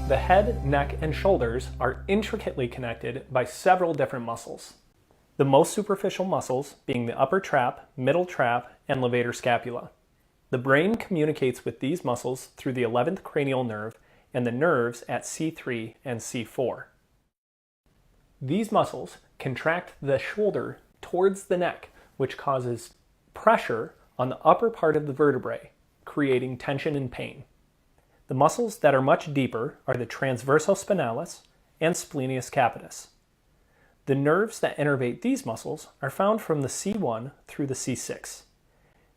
The head, neck, and shoulders are intricately connected by several different muscles. The most superficial muscles being the upper trap, middle trap, and levator scapula. The brain communicates with these muscles through the 11th cranial nerve and the nerves at C3 and C4. These muscles contract the shoulder towards the neck, which causes pressure on the upper part of the vertebrae, creating tension and pain. The muscles that are much deeper are the transversospinalis and splenius capitis. The nerves that innervate these muscles are found from the C1 through the C6.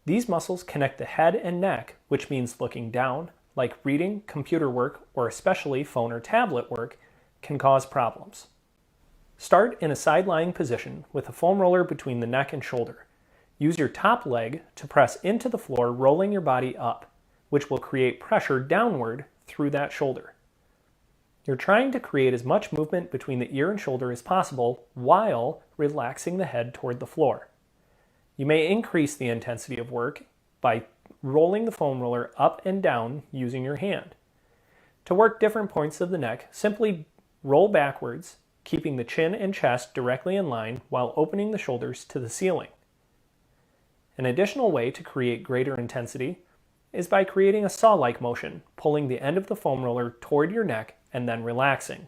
These muscles connect the head and neck, which means looking down, like reading, computer work, or especially phone or tablet work, can cause problems. Start in a side-lying position with a foam roller between the neck and shoulder. Use your top leg to press into the floor, rolling your body up, which will create pressure downward through that shoulder. You're trying to create as much movement between the ear and shoulder as possible while relaxing the head toward the floor. You may increase the intensity of work by rolling the foam roller up and down using your hand. To work different points of the neck, simply roll backwards, keeping the chin and chest directly in line while opening the shoulders to the ceiling. An additional way to create greater intensity is by creating a saw-like motion, pulling the end of the foam roller toward your neck and then relaxing.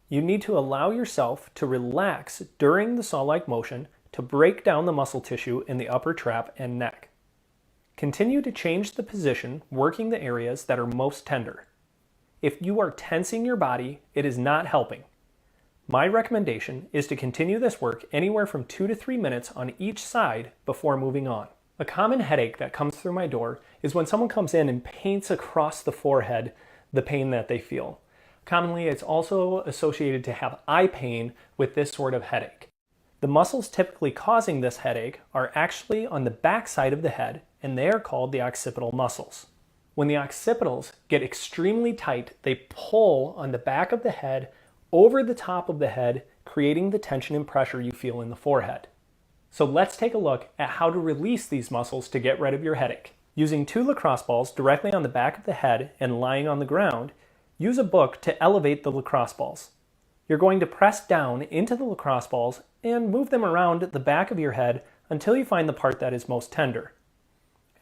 You need to allow yourself to relax during the saw-like motion to break down the muscle tissue in the upper trap and neck. Continue to change the position, working the areas that are most tender. If you are tensing your body, it is not helping. My recommendation is to continue this work anywhere from 2 to 3 minutes on each side before moving on. A common headache that comes through my door is when someone comes in and paints across the forehead the pain that they feel. Commonly, it's also associated to have eye pain with this sort of headache. The muscles typically causing this headache are actually on the back side of the head, and they are called the occipital muscles. When the occipitals get extremely tight, they pull on the back of the head over the top of the head, creating the tension and pressure you feel in the forehead. So let's take a look at how to release these muscles to get rid of your headache. Using 2 lacrosse balls directly on the back of the head and lying on the ground, use a book to elevate the lacrosse balls. You're going to press down into the lacrosse balls and move them around the back of your head until you find the part that is most tender.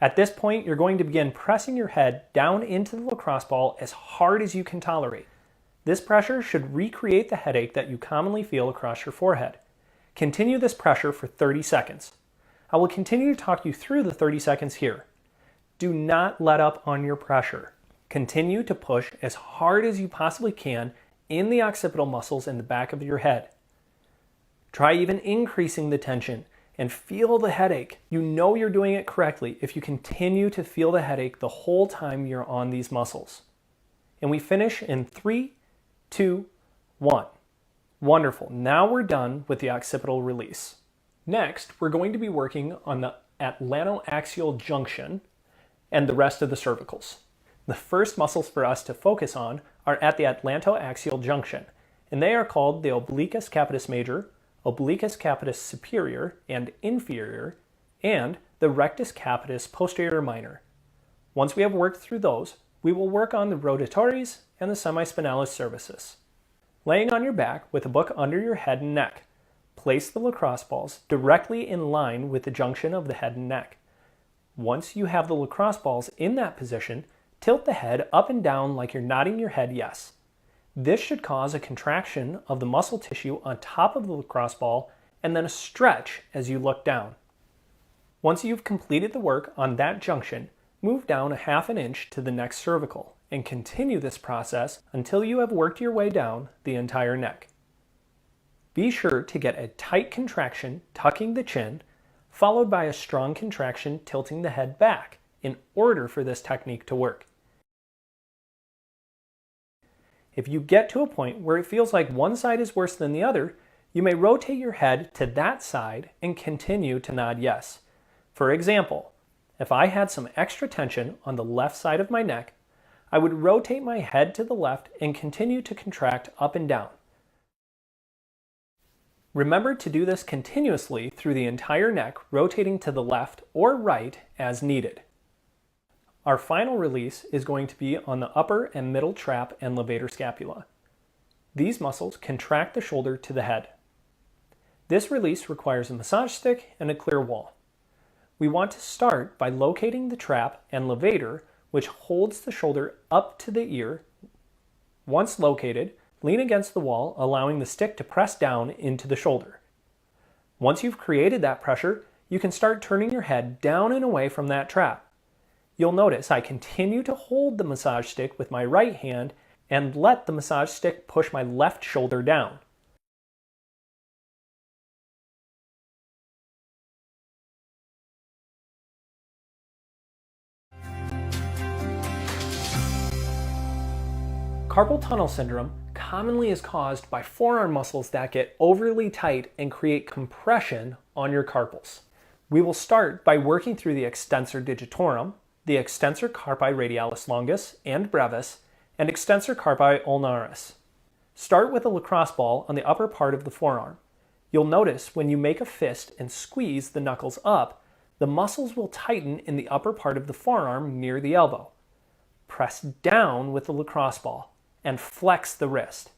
At this point, you're going to begin pressing your head down into the lacrosse ball as hard as you can tolerate. This pressure should recreate the headache that you commonly feel across your forehead. Continue this pressure for 30 seconds. I will continue to talk you through the 30 seconds here. Do not let up on your pressure. Continue to push as hard as you possibly can in the occipital muscles in the back of your head. Try even increasing the tension and feel the headache. You know you're doing it correctly if you continue to feel the headache the whole time you're on these muscles. And we finish in 3, 2, 1. Wonderful. Now we're done with the occipital release. Next, we're going to be working on the atlantoaxial junction and the rest of the cervicals. The first muscles for us to focus on are at the atlantoaxial junction, and they are called the obliquus capitis major, obliquus capitis superior and inferior, and the rectus capitis posterior minor. Once we have worked through those, we will work on the rotatories and the semispinalis cervicis. Laying on your back with a book under your head and neck, place the lacrosse balls directly in line with the junction of the head and neck. Once you have the lacrosse balls in that position, tilt the head up and down like you're nodding your head yes. This should cause a contraction of the muscle tissue on top of the lacrosse ball and then a stretch as you look down. Once you've completed the work on that junction, move down a half an inch to the next cervical and continue this process until you have worked your way down the entire neck. Be sure to get a tight contraction tucking the chin, followed by a strong contraction tilting the head back in order for this technique to work. If you get to a point where it feels like one side is worse than the other, you may rotate your head to that side and continue to nod yes. For example, if I had some extra tension on the left side of my neck, I would rotate my head to the left and continue to contract up and down. Remember to do this continuously through the entire neck, rotating to the left or right as needed. Our final release is going to be on the upper and middle trap and levator scapula. These muscles contract the shoulder to the head. This release requires a massage stick and a clear wall. We want to start by locating the trap and levator, which holds the shoulder up to the ear. Once located, lean against the wall, allowing the stick to press down into the shoulder. Once you've created that pressure, you can start turning your head down and away from that trap. You'll notice I continue to hold the massage stick with my right hand and let the massage stick push my left shoulder down. Carpal tunnel syndrome commonly is caused by forearm muscles that get overly tight and create compression on your carpals. We will start by working through the extensor digitorum, the extensor carpi radialis longus and brevis, and extensor carpi ulnaris. Start with a lacrosse ball on the upper part of the forearm. You'll notice when you make a fist and squeeze the knuckles up, the muscles will tighten in the upper part of the forearm near the elbow. Press down with the lacrosse ball and flex the wrist.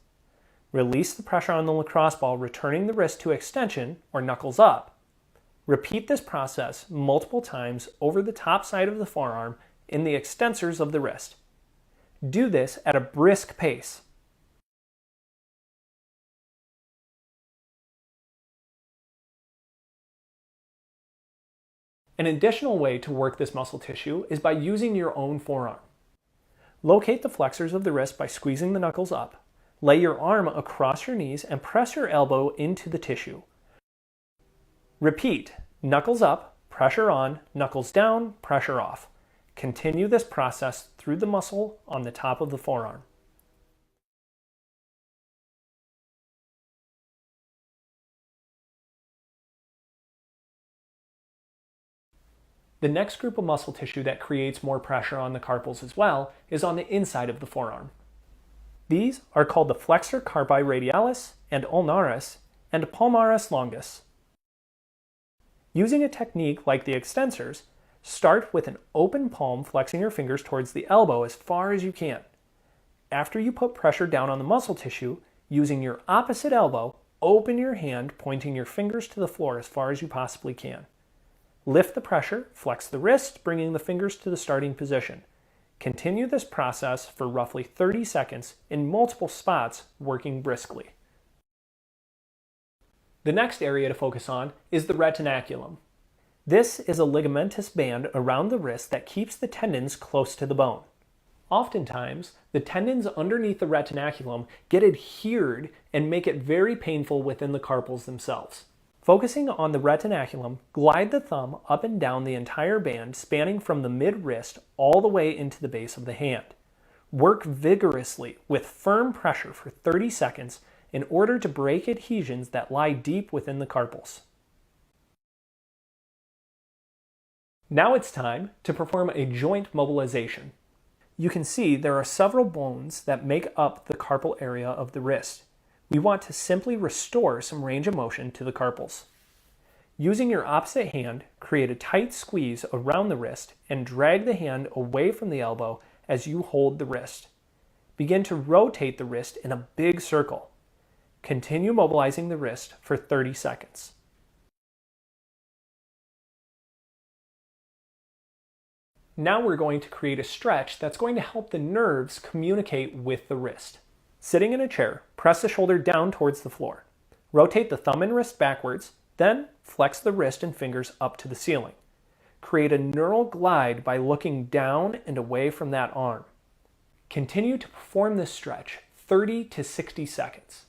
Release the pressure on the lacrosse ball, returning the wrist to extension or knuckles up. Repeat this process multiple times over the top side of the forearm in the extensors of the wrist. Do this at a brisk pace. An additional way to work this muscle tissue is by using your own forearm. Locate the flexors of the wrist by squeezing the knuckles up. Lay your arm across your knees and press your elbow into the tissue. Repeat, knuckles up, pressure on, knuckles down, pressure off. Continue this process through the muscle on the top of the forearm. The next group of muscle tissue that creates more pressure on the carpals as well is on the inside of the forearm. These are called the flexor carpi radialis and ulnaris and palmaris longus. Using a technique like the extensors, start with an open palm, flexing your fingers towards the elbow as far as you can. After you put pressure down on the muscle tissue, using your opposite elbow, open your hand, pointing your fingers to the floor as far as you possibly can. Lift the pressure, flex the wrist, bringing the fingers to the starting position. Continue this process for roughly 30 seconds in multiple spots, working briskly. The next area to focus on is the retinaculum. This is a ligamentous band around the wrist that keeps the tendons close to the bone. Oftentimes, the tendons underneath the retinaculum get adhered and make it very painful within the carpals themselves. Focusing on the retinaculum, glide the thumb up and down the entire band, spanning from the mid-wrist all the way into the base of the hand. Work vigorously with firm pressure for 30 seconds in order to break adhesions that lie deep within the carpals. Now it's time to perform a joint mobilization. You can see there are several bones that make up the carpal area of the wrist. We want to simply restore some range of motion to the carpals. Using your opposite hand, create a tight squeeze around the wrist and drag the hand away from the elbow as you hold the wrist. Begin to rotate the wrist in a big circle. Continue mobilizing the wrist for 30 seconds. Now we're going to create a stretch that's going to help the nerves communicate with the wrist. Sitting in a chair, press the shoulder down towards the floor. Rotate the thumb and wrist backwards, then flex the wrist and fingers up to the ceiling. Create a neural glide by looking down and away from that arm. Continue to perform this stretch 30 to 60 seconds.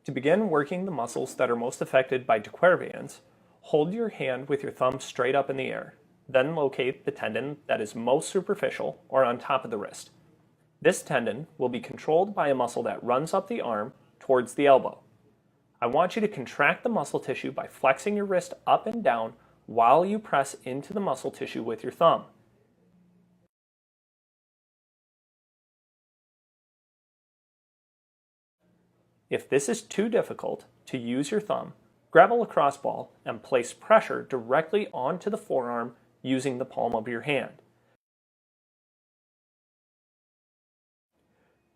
To begin working the muscles that are most affected by de Quervain's, hold your hand with your thumb straight up in the air. Then locate the tendon that is most superficial or on top of the wrist. This tendon will be controlled by a muscle that runs up the arm towards the elbow. I want you to contract the muscle tissue by flexing your wrist up and down while you press into the muscle tissue with your thumb. If this is too difficult to use your thumb, Grab a lacrosse ball and place pressure directly onto the forearm using the palm of your hand.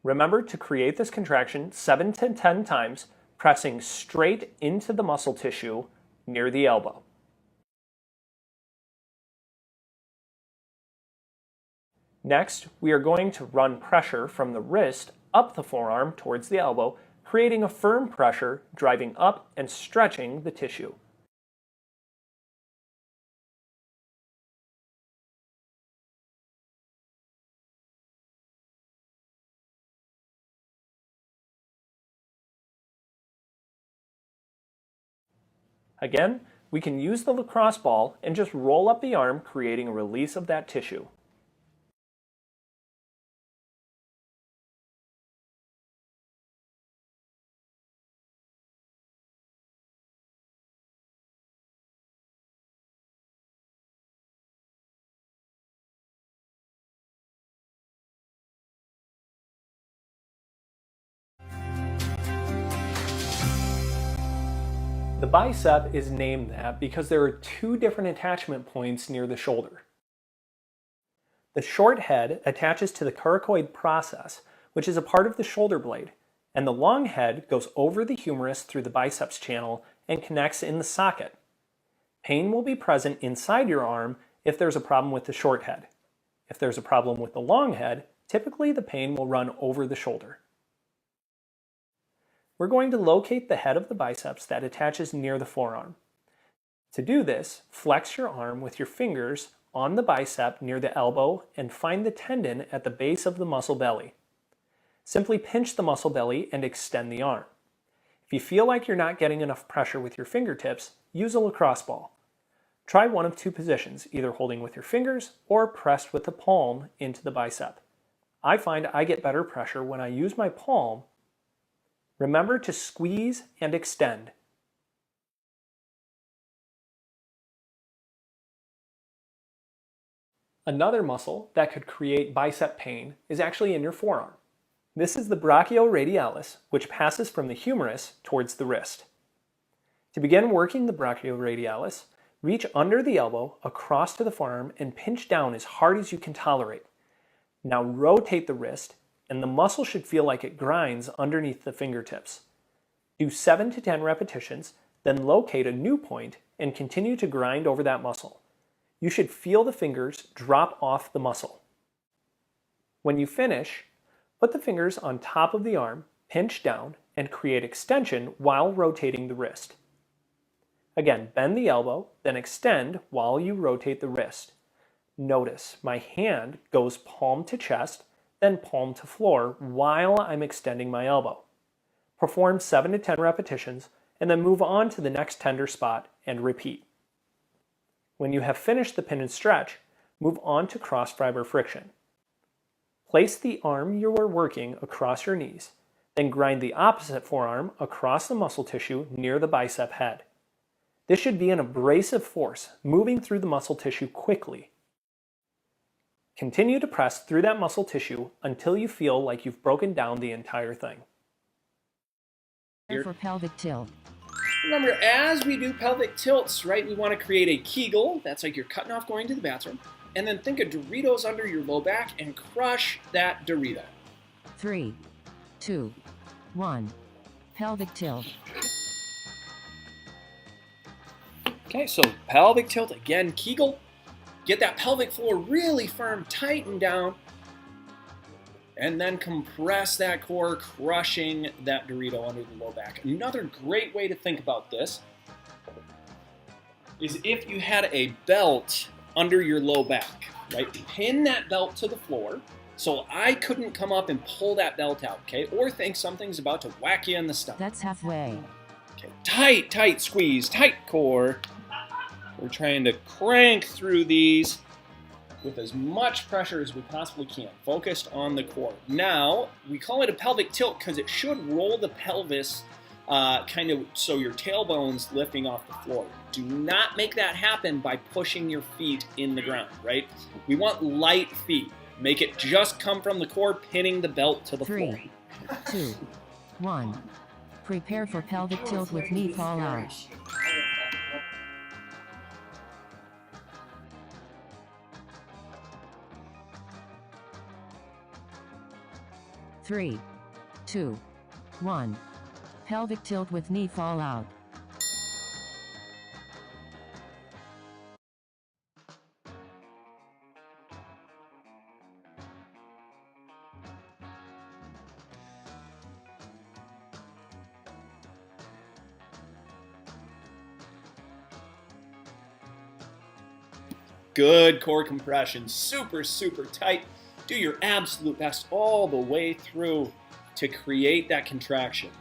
Remember to create this contraction 7 to 10 times, pressing straight into the muscle tissue near the elbow. Next, we are going to run pressure from the wrist up the forearm towards the elbow, creating a firm pressure, driving up and stretching the tissue. Again, we can use the lacrosse ball and just roll up the arm, creating a release of that tissue. The bicep is named that because there are two different attachment points near the shoulder. The short head attaches to the coracoid process, which is a part of the shoulder blade, and the long head goes over the humerus through the biceps channel and connects in the socket. Pain will be present inside your arm if there's a problem with the short head. If there's a problem with the long head, typically the pain will run over the shoulder. We're going to locate the head of the biceps that attaches near the forearm. To do this, flex your arm with your fingers on the bicep near the elbow and find the tendon at the base of the muscle belly. Simply pinch the muscle belly and extend the arm. If you feel like you're not getting enough pressure with your fingertips, use a lacrosse ball. Try one of two positions, either holding with your fingers or pressed with the palm into the bicep. I find I get better pressure when I use my palm. Remember to squeeze and extend. Another muscle that could create bicep pain is actually in your forearm. This is the brachioradialis, which passes from the humerus towards the wrist. To begin working the brachioradialis, reach under the elbow across to the forearm and pinch down as hard as you can tolerate. Now rotate the wrist, and the muscle should feel like it grinds underneath the fingertips. Do 7 to 10 repetitions, then locate a new point and continue to grind over that muscle. You should feel the fingers drop off the muscle. When you finish, put the fingers on top of the arm, pinch down, and create extension while rotating the wrist. Again, bend the elbow, then extend while you rotate the wrist. Notice my hand goes palm to chest, then palm to floor while I'm extending my elbow. Perform 7 to 10 repetitions and then move on to the next tender spot and repeat. When you have finished the pin and stretch, move on to cross fiber friction. Place the arm you are working across your knees, then grind the opposite forearm across the muscle tissue near the bicep head. This should be an abrasive force moving through the muscle tissue quickly. Continue to press through that muscle tissue until you feel like you've broken down the entire thing. For pelvic tilt. Remember, as we do pelvic tilts, right, we want to create a Kegel. That's like you're cutting off going to the bathroom. And then think of Doritos under your low back and crush that Dorito. 3, 2, 1. Pelvic tilt. Okay, so pelvic tilt again, Kegel. Get that pelvic floor really firm, tighten down, and then compress that core, crushing that Dorito under the low back. Another great way to think about this is if you had a belt under your low back, right? Pin that belt to the floor so I couldn't come up and pull that belt out, okay? Or think something's about to whack you in the stomach. That's halfway. Okay, tight, tight squeeze, tight core. We're trying to crank through these with as much pressure as we possibly can, focused on the core. Now, we call it a pelvic tilt because it should roll the pelvis kind of so your tailbone's lifting off the floor. Do not make that happen by pushing your feet in the ground, right? We want light feet. Make it just come from the core, pinning the belt to the floor. 3, 2, 1. Prepare for pelvic tilt with knee fall out. 3, 2, 1. Pelvic tilt with knee fall out. Good core compression, super, super tight. Do your absolute best all the way through to create that contraction.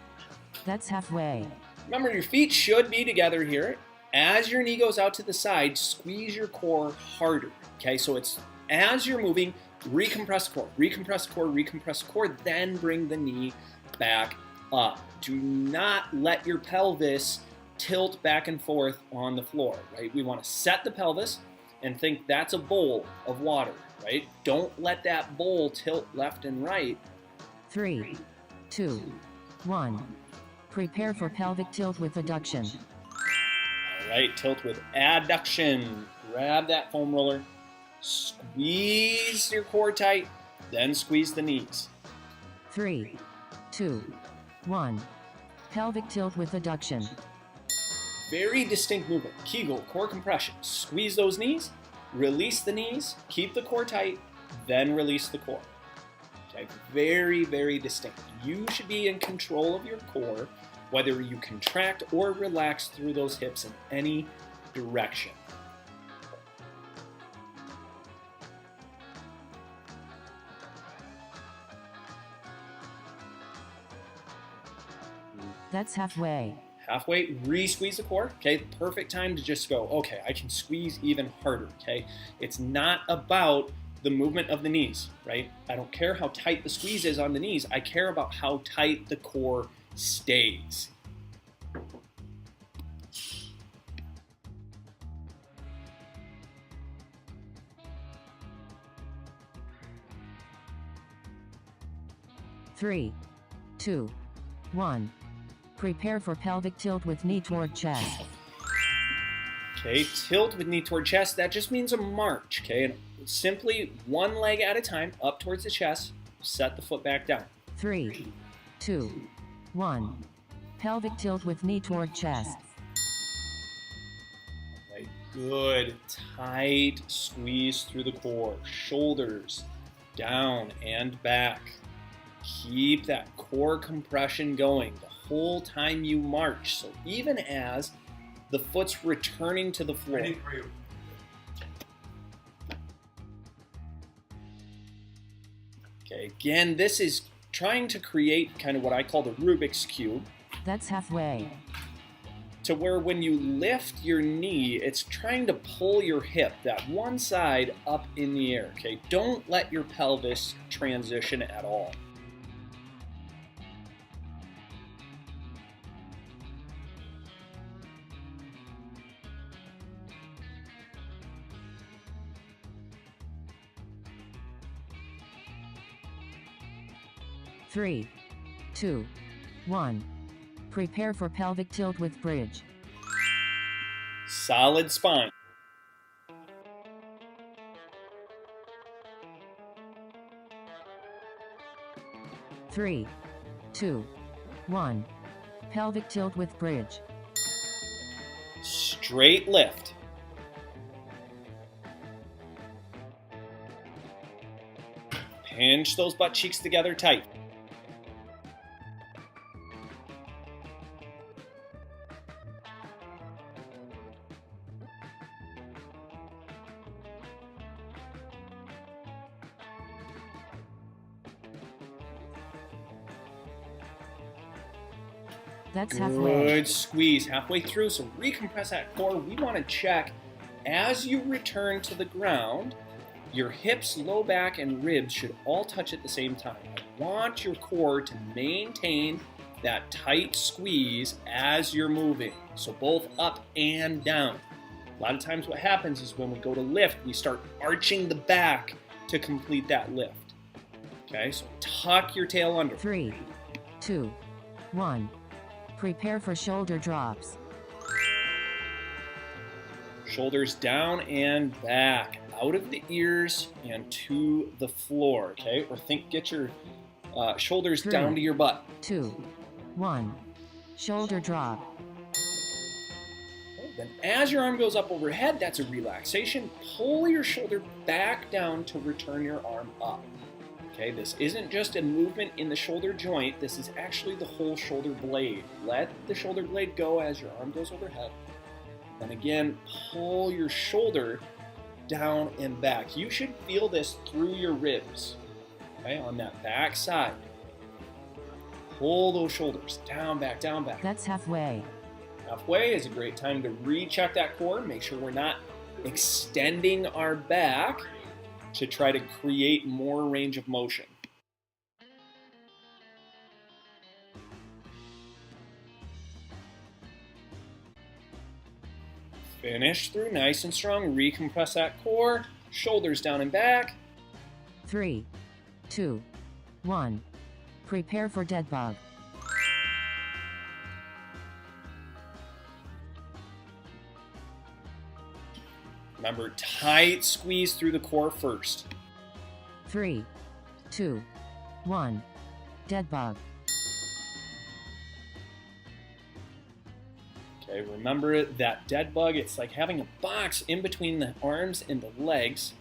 That's halfway. Remember, your feet should be together here. As your knee goes out to the side, squeeze your core harder. Okay, so it's as you're moving, recompress the core, recompress the core, recompress the core, then bring the knee back up. Do not let your pelvis tilt back and forth on the floor, right? We want to set the pelvis and think that's a bowl of water, right? Don't let that bowl tilt left and right. 3, 2, 1. Prepare for pelvic tilt with adduction. All right, tilt with adduction. Grab that foam roller, squeeze your core tight, then squeeze the knees. 3, 2, 1. Pelvic tilt with adduction. Very distinct movement. Kegel, core compression. Squeeze those knees, release the knees, keep the core tight, then release the core. Okay, very, very distinct. You should be in control of your core, whether you contract or relax through those hips in any direction. That's halfway. Halfway, re-squeeze the core. Okay, perfect time to just go, okay, I can squeeze even harder, okay? It's not about the movement of the knees, right? I don't care how tight the squeeze is on the knees. I care about how tight the core stays. Three, 2, 1. Prepare for pelvic tilt with knee toward chest. Okay, tilt with knee toward chest. That just means a march, okay? And simply one leg at a time, up towards the chest, set the foot back down. 3, 2, 1. Pelvic tilt with knee toward chest. Okay, good, tight squeeze through the core. Shoulders down and back. Keep that core compression going the whole time you march. So even as the foot's returning to the floor. Okay, again, this is trying to create kind of what I call the Rubik's Cube. That's halfway. To where when you lift your knee, it's trying to pull your hip, that one side, up in the air. Okay, don't let your pelvis transition at all. Three, 2, 1. Prepare for pelvic tilt with bridge. Solid spine. Three, 2, 1. Pelvic tilt with bridge. Straight lift. Pinch those butt cheeks together tight. That's halfway. Good squeeze halfway through, so recompress that core. We want to check as you return to the ground, your hips, low back, and ribs should all touch at the same time. I want your core to maintain that tight squeeze as you're moving, so both up and down. A lot of times what happens is when we go to lift, we start arching the back to complete that lift. Okay, so tuck your tail under. 3, 2, 1. Prepare for shoulder drops. Shoulders down and back, out of the ears and to the floor, okay? Or get your shoulders 3, down to your butt. 2, 1. Shoulder drop. Okay, then as your arm goes up overhead, that's a relaxation. Pull your shoulder back down to return your arm up. Okay, this isn't just a movement in the shoulder joint, this is actually the whole shoulder blade. Let the shoulder blade go as your arm goes overhead. And again, pull your shoulder down and back. You should feel this through your ribs, okay, on that back side. Pull those shoulders down, back, down, back. That's halfway. Halfway is a great time to recheck that core. Make sure we're not extending our back to try to create more range of motion. Finish through nice and strong. Recompress that core. Shoulders down and back. 3, 2, 1. Prepare for dead bug. Remember, tight squeeze through the core first. 3, 2, 1. Dead bug. Okay, remember that dead bug, it's like having a box in between the arms and the legs,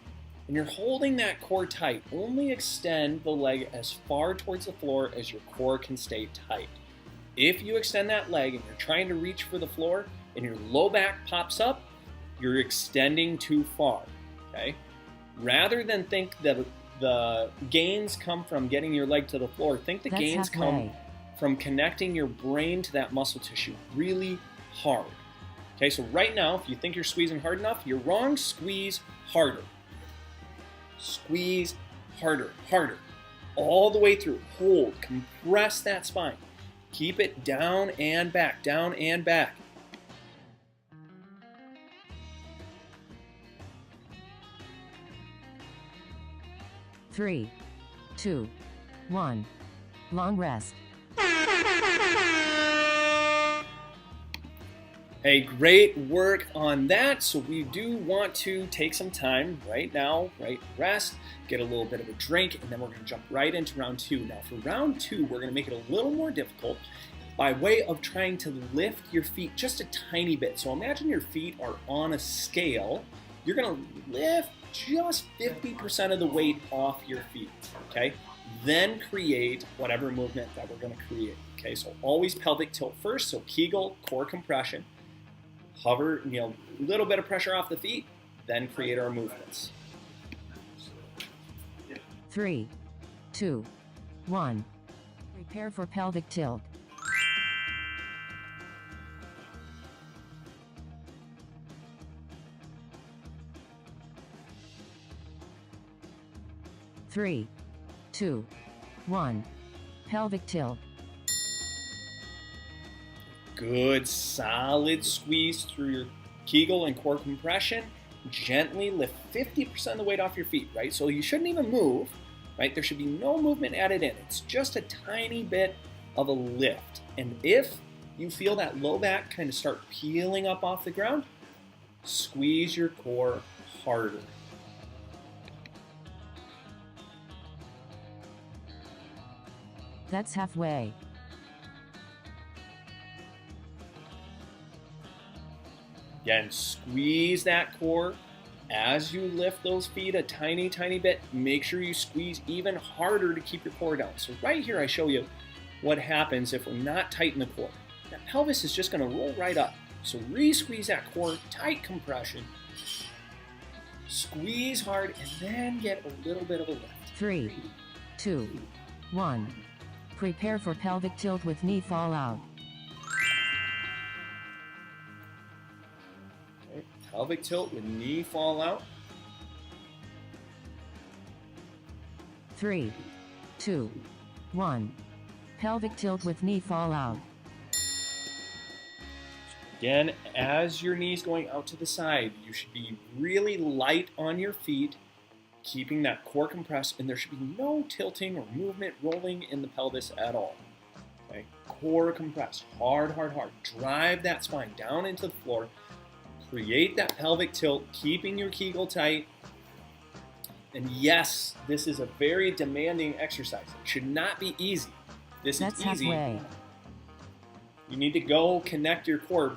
and you're holding that core tight. Only extend the leg as far towards the floor as your core can stay tight. If you extend that leg and you're trying to reach for the floor and your low back pops up, you're extending too far, okay? Rather than think that the gains come from getting your leg to the floor, think the gains come from connecting your brain to that muscle tissue really hard. Okay, so right now, if you think you're squeezing hard enough, you're wrong. Squeeze harder. Squeeze harder, harder. All the way through. Hold, compress that spine. Keep it down and back, down and back. Three, 2, 1. Long rest. Hey, great work on that. So we do want to take some time right now, right? Rest, get a little bit of a drink, and then we're going to jump right into round 2. Now for round 2, we're going to make it a little more difficult by way of trying to lift your feet just a tiny bit. So imagine your feet are on a scale. You're going to lift just 50% of the weight off your feet, okay? Then create whatever movement that we're going to create, okay? So always pelvic tilt first, so Kegel, core compression. Hover, a little bit of pressure off the feet, then create our movements. 3, 2, 1. Prepare for pelvic tilt. Three, 2, 1. Pelvic tilt. Good, solid squeeze through your Kegel and core compression. Gently lift 50% of the weight off your feet, right? So you shouldn't even move, right? There should be no movement added in. It's just a tiny bit of a lift. And if you feel that low back kind of start peeling up off the ground, squeeze your core harder. That's halfway. Again, squeeze that core as you lift those feet a tiny, tiny bit. Make sure you squeeze even harder to keep your core down. So right here, I show you what happens if we're not tight in the core. That pelvis is just going to roll right up. So re-squeeze that core, tight compression. Squeeze hard, and then get a little bit of a lift. 3, 2, 1. Prepare for pelvic tilt with knee fall out. Okay, pelvic tilt with knee fall out. 3, 2, 1. Pelvic tilt with knee fall out. Again, as your knee's going out to the side, you should be really light on your feet, keeping that core compressed, and there should be no tilting or movement rolling in the pelvis at all. Okay? core compressed, hard, hard, hard. Drive that spine down into the floor. Create that pelvic tilt, keeping your Kegel tight. And yes, this is a very demanding exercise. It should not be easy. This That's is easy. halfway. You need to go connect your core,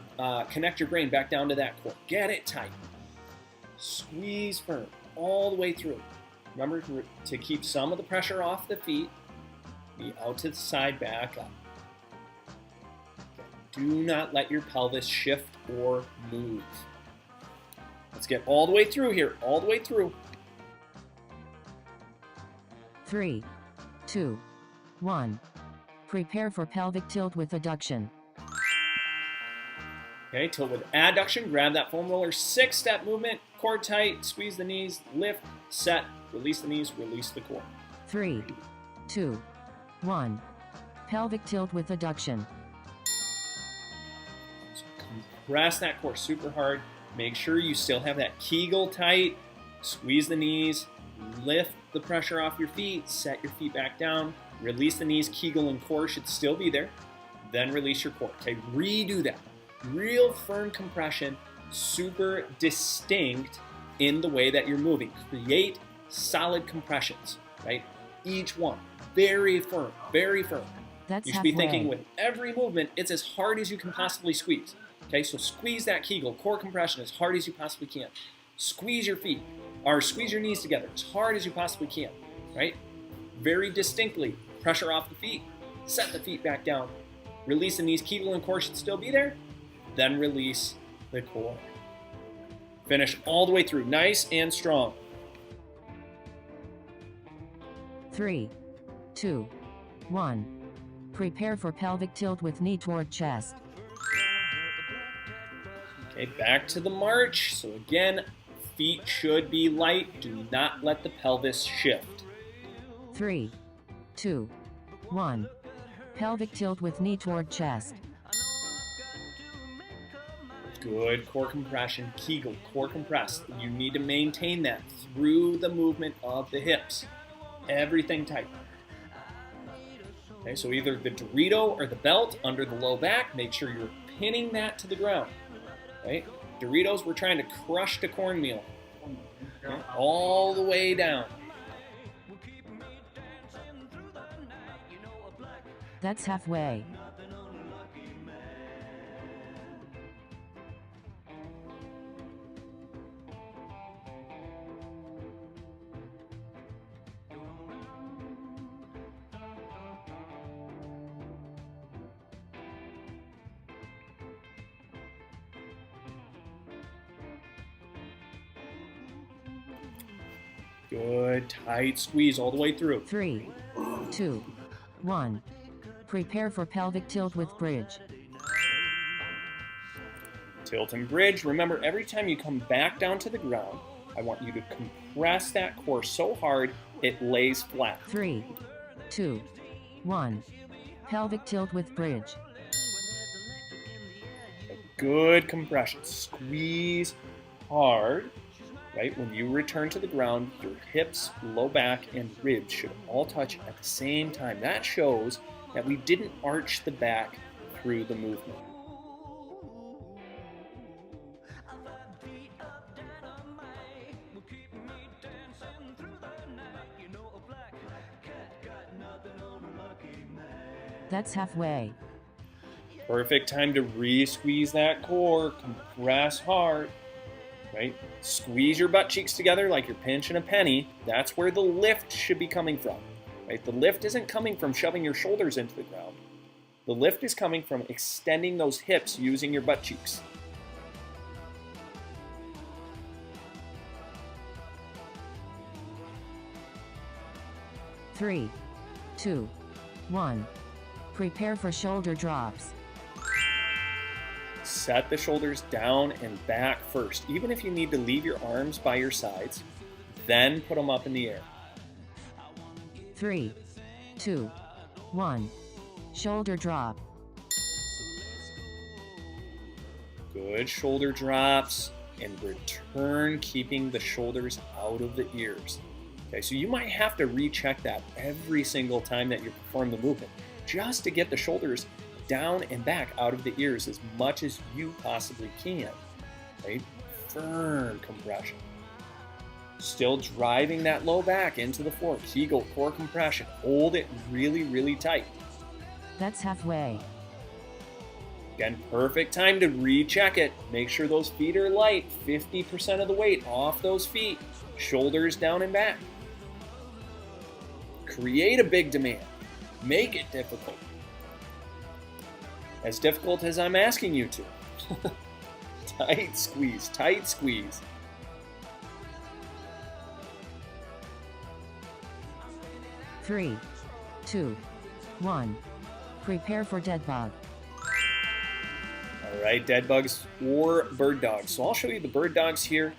connect your brain back down to that core. Get it tight. Squeeze firm all the way through. Remember to keep some of the pressure off the feet. Be out to the side, back up. Do not let your pelvis shift or move. Let's get all the way through here, all the way through. 3, 2, 1. Prepare for pelvic tilt with adduction. Okay, tilt with adduction, grab that foam roller, 6-step movement, core tight, squeeze the knees, lift, set, release the knees, release the core. 3, 2, 1. Pelvic tilt with adduction. So compress that core super hard. Make sure you still have that Kegel tight. Squeeze the knees, lift the pressure off your feet, set your feet back down, release the knees, Kegel and core should still be there. Then release your core. Okay, redo that. Real firm compression, super distinct in the way that you're moving. Create solid compressions, right? Each one, very firm, very firm. That's You should be halfway. thinking with every movement, it's as hard as you can possibly squeeze. Okay, so squeeze that Kegel, core compression as hard as you possibly can. Squeeze your feet, or squeeze your knees together as hard as you possibly can, right? Very distinctly, pressure off the feet, set the feet back down, release the knees, Kegel and core should still be there, then release the core. Finish all the way through, nice and strong. 3, 2, 1. Prepare for pelvic tilt with knee toward chest. Okay, back to the march. So again, feet should be light. Do not let the pelvis shift. 3, 2, 1. Pelvic tilt with knee toward chest. Good core compression, Kegel, core compressed. You need to maintain that through the movement of the hips. Everything tight. Okay, so either the Dorito or the belt under the low back, make sure you're pinning that to the ground. Right? Doritos, we're trying to crush the cornmeal. Okay, all the way down. That's halfway. Good, tight squeeze all the way through. 3, 2, 1. Prepare for pelvic tilt with bridge. Tilt and bridge. Remember, every time you come back down to the ground, I want you to compress that core so hard it lays flat. 3, 2, 1. Pelvic tilt with bridge. Good compression. Squeeze hard. Right? When you return to the ground, your hips, low back, and ribs should all touch at the same time. That shows that we didn't arch the back through the movement. That's halfway. Perfect time to re-squeeze that core. Compress hard. Right? Squeeze your butt cheeks together like you're pinching a penny. That's where the lift should be coming from. Right? The lift isn't coming from shoving your shoulders into the ground. The lift is coming from extending those hips using your butt cheeks. Three, 2, 1. Prepare for shoulder drops. Set the shoulders down and back first. Even if you need to leave your arms by your sides, then put them up in the air. 3, 2, 1. Shoulder drop. Good shoulder drops and return, keeping the shoulders out of the ears. Okay, so you might have to recheck that every single time that you perform the movement. just to get the shoulders down and back out of the ears as much as you possibly can, right? Firm compression. Still driving that low back into the floor. Kegel core compression. Hold it really, really tight. That's halfway. Again, perfect time to recheck it. Make sure those feet are light. 50% of the weight off those feet. Shoulders down and back. Create a big demand. Make it difficult. As difficult as I'm asking you to. Tight squeeze, tight squeeze. Three, two, one. Prepare for dead bug. All right, dead bugs or bird dogs. So I'll show you the bird dogs here.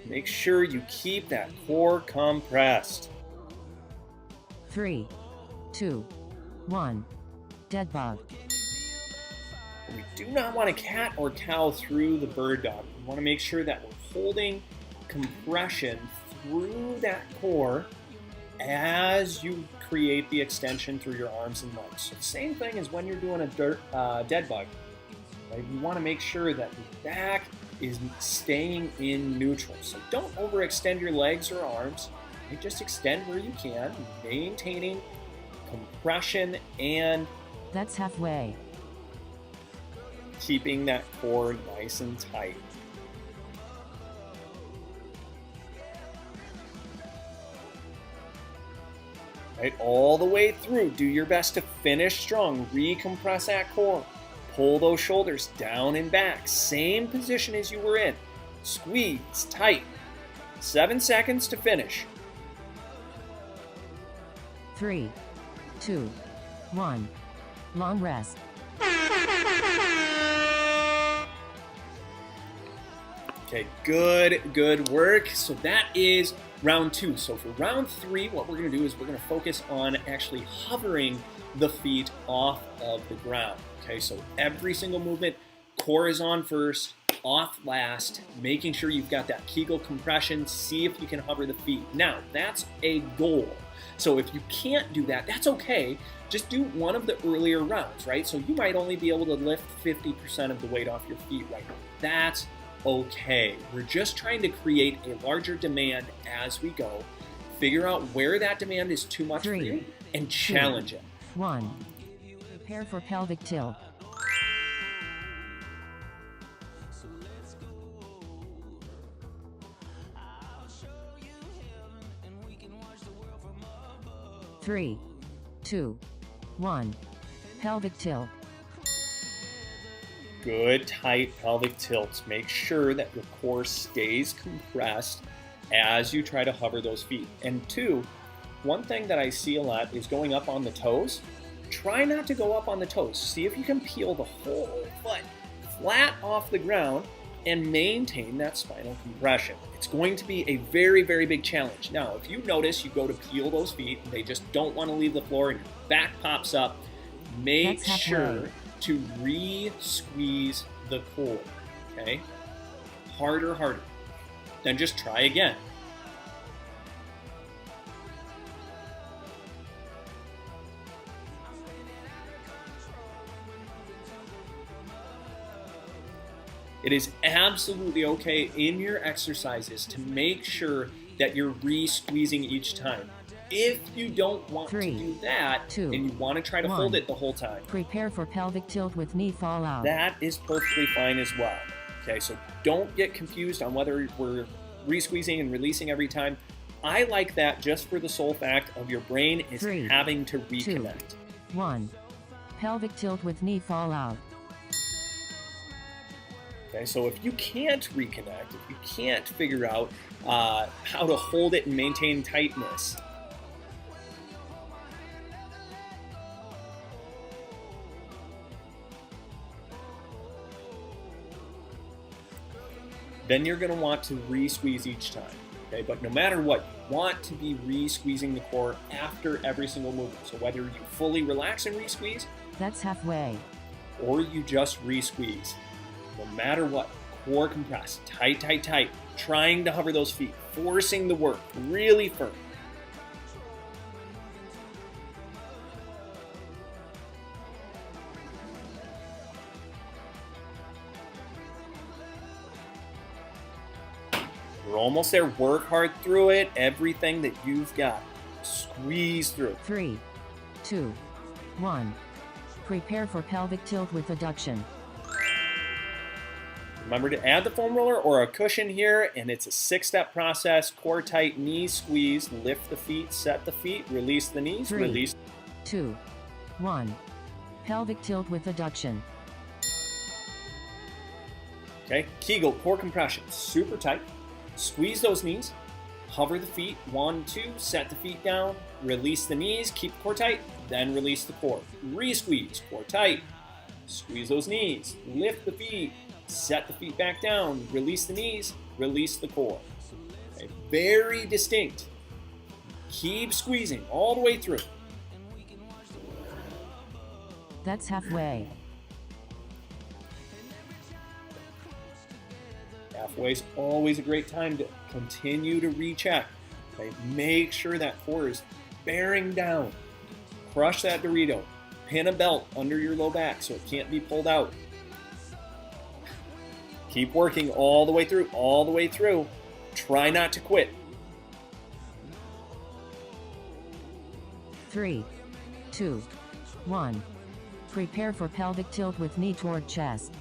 Make sure you keep that core compressed. 3, 2, 1. Dead bug. We do not want to cat or cow through the bird dog. We want to make sure that we're holding compression through that core as you create the extension through your arms and legs. So same thing as when you're doing a dead bug. Right? You want to make sure that the back is staying in neutral. So don't overextend your legs or arms. You just extend where you can, maintaining compression and that's halfway. Keeping that core nice and tight. Right, all the way through. Do your best to finish strong. Recompress that core. Pull those shoulders down and back. Same position as you were in. Squeeze tight. 7 seconds to finish. 3, 2, 1. Long rest. Okay, good work. So that is round 2. So for round 3, what we're going to do is we're going to focus on actually hovering the feet off of the ground. Okay, so every single movement, core is on first, off last, making sure you've got that Kegel compression. See if you can hover the feet. Now, that's a goal. So if you can't do that, that's okay. Just do one of the earlier rounds, right? So you might only be able to lift 50% of the weight off your feet right now. That's okay. We're just trying to create a larger demand as we go. Figure out where that demand is too much for you and challenge it. 1. Prepare for pelvic tilt. Three, 2, 1. Pelvic tilt. Good tight pelvic tilts. Make sure that your core stays compressed as you try to hover those feet. And 2, one thing that I see a lot is going up on the toes. Try not to go up on the toes. See if you can peel the whole foot flat off the ground and maintain that spinal compression. It's going to be a very, very big challenge. Now, if you notice you go to peel those feet and they just don't want to leave the floor and your back pops up, make sure to re-squeeze the core, okay? Harder. Then just try again. It is absolutely okay in your exercises to make sure that you're re-squeezing each time. If you don't want to do that 2, and you want to try to hold it the whole time, prepare for pelvic tilt with knee fall out. that is perfectly fine as well. Okay, so don't get confused on whether we're re-squeezing and releasing every time. I like that just for the sole fact of your brain is having to reconnect. 2, 1. Pelvic tilt with knee fall out. Okay, so if you can't reconnect, if you can't figure out how to hold it and maintain tightness, then you're going to want to re-squeeze each time. Okay, but no matter what, you want to be re-squeezing the core after every single movement. So whether you fully relax and re-squeeze, that's halfway, or you just re-squeeze, no matter what, core compressed, tight, trying to hover those feet, forcing the work really firm. We're almost there. Work hard through it. Everything that you've got. Squeeze through. 3, 2, 1. Prepare for pelvic tilt with adduction. Remember to add the foam roller or a cushion here, and it's a 6-step process. Core tight, knees squeeze, lift the feet, set the feet, release the knees, 3, release. 2, 1. Pelvic tilt with adduction. Okay, Kegel, core compression, super tight. Squeeze those knees, hover the feet, 1, 2, set the feet down, release the knees, keep the core tight, then release the core. Re-squeeze, core tight, squeeze those knees, lift the feet, set the feet back down, release the knees, release the core. Okay, very distinct. Keep squeezing all the way through. That's halfway. Halfway is always a great time to continue to recheck. Okay, make sure that core is bearing down. Crush that Dorito. Pin a belt under your low back so it can't be pulled out. Keep working all the way through, all the way through. Try not to quit. 3, 2, 1. Prepare for pelvic tilt with knee toward chest.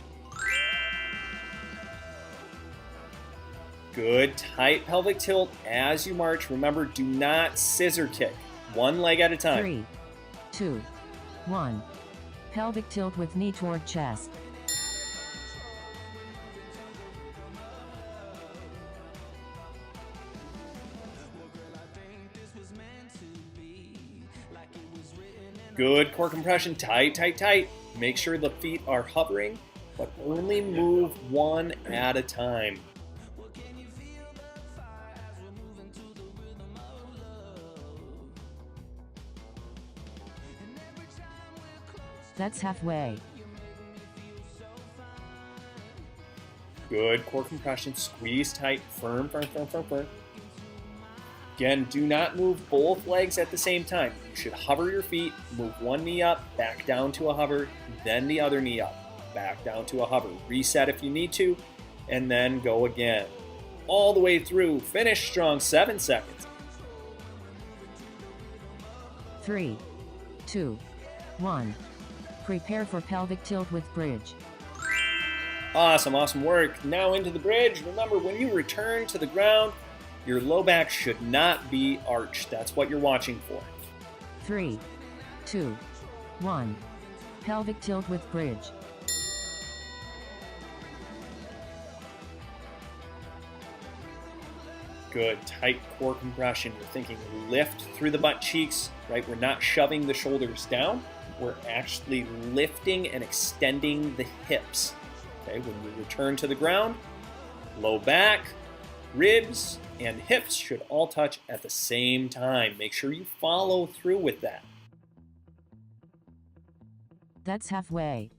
Good, tight pelvic tilt as you march. Remember, do not scissor kick. One leg at a time. 3, 2, 1. Pelvic tilt with knee toward chest. Good core compression, tight, tight, tight. Make sure the feet are hovering, but only move one at a time. That's halfway. Good core compression, squeeze tight, firm, firm, firm, firm, firm. Again, do not move both legs at the same time. You should hover your feet, move one knee up, back down to a hover, then the other knee up, back down to a hover. Reset if you need to, and then go again. All the way through, finish strong, 7 seconds. 3, 2, 1. Prepare for pelvic tilt with bridge. Awesome, awesome work. Now into the bridge. Remember, when you return to the ground, your low back should not be arched. That's what you're watching for. 3, 2, 1. Pelvic tilt with bridge. Good, tight core compression. You're thinking lift through the butt cheeks, right? We're not shoving the shoulders down. We're actually lifting and extending the hips. Okay, when you return to the ground, low back, ribs, and hips should all touch at the same time. Make sure you follow through with that. That's halfway.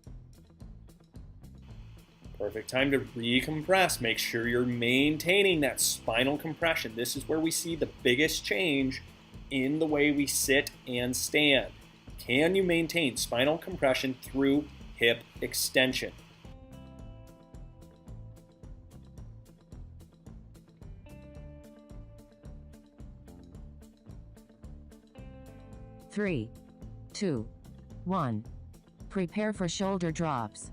Perfect time to recompress. Make sure you're maintaining that spinal compression. This is where we see the biggest change in the way we sit and stand. Can you maintain spinal compression through hip extension? Three, 2, 1. Prepare for shoulder drops.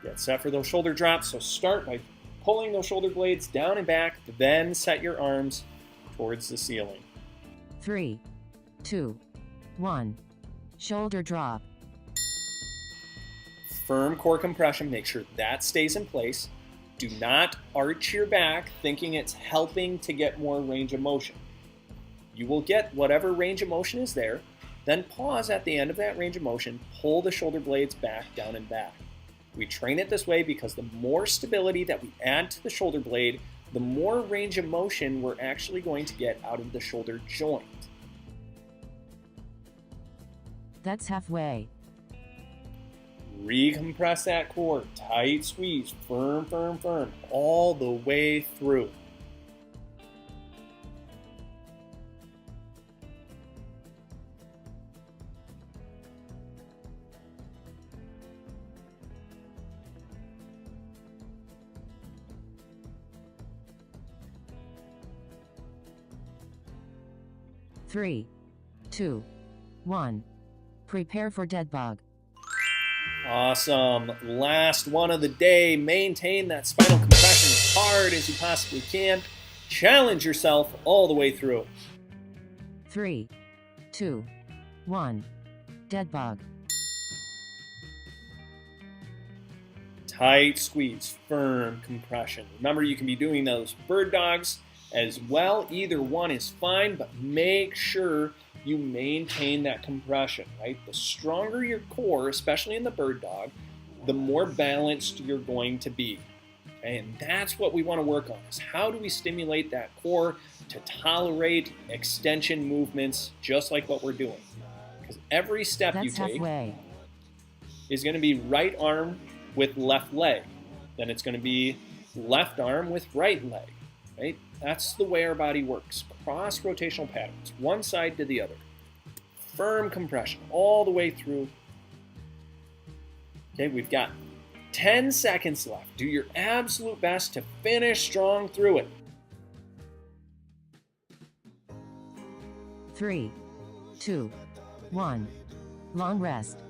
Get set for those shoulder drops. So start by pulling those shoulder blades down and back, then set your arms towards the ceiling. 3, 2, 1. Shoulder drop. Firm core compression. Make sure that stays in place. Do not arch your back thinking it's helping to get more range of motion. You will get whatever range of motion is there, then pause at the end of that range of motion, pull the shoulder blades back, down, and back. We train it this way because the more stability that we add to the shoulder blade, the more range of motion we're actually going to get out of the shoulder joint. That's halfway. Recompress that core, tight squeeze, firm, firm, firm, all the way through. 3, 2, 1. Prepare for dead bug. Awesome. Last one of the day. Maintain that spinal compression as hard as you possibly can. Challenge yourself all the way through. 3, 2, 1. Dead bug. Tight squeeze, firm compression. Remember, you can be doing those bird dogs as well. Either one is fine, but make sure you maintain that compression, right? The stronger your core, especially in the bird dog, the more balanced you're going to be. Okay? And that's what we want to work on, is how do we stimulate that core to tolerate extension movements just like what we're doing. Because every step you That's take halfway. is going to be right arm with left leg. Then it's going to be left arm with right leg, right? That's the way our body works. Cross-rotational patterns, one side to the other. Firm compression all the way through. Okay, we've got 10 seconds left. Do your absolute best to finish strong through it. 3, 2, 1. Long rest.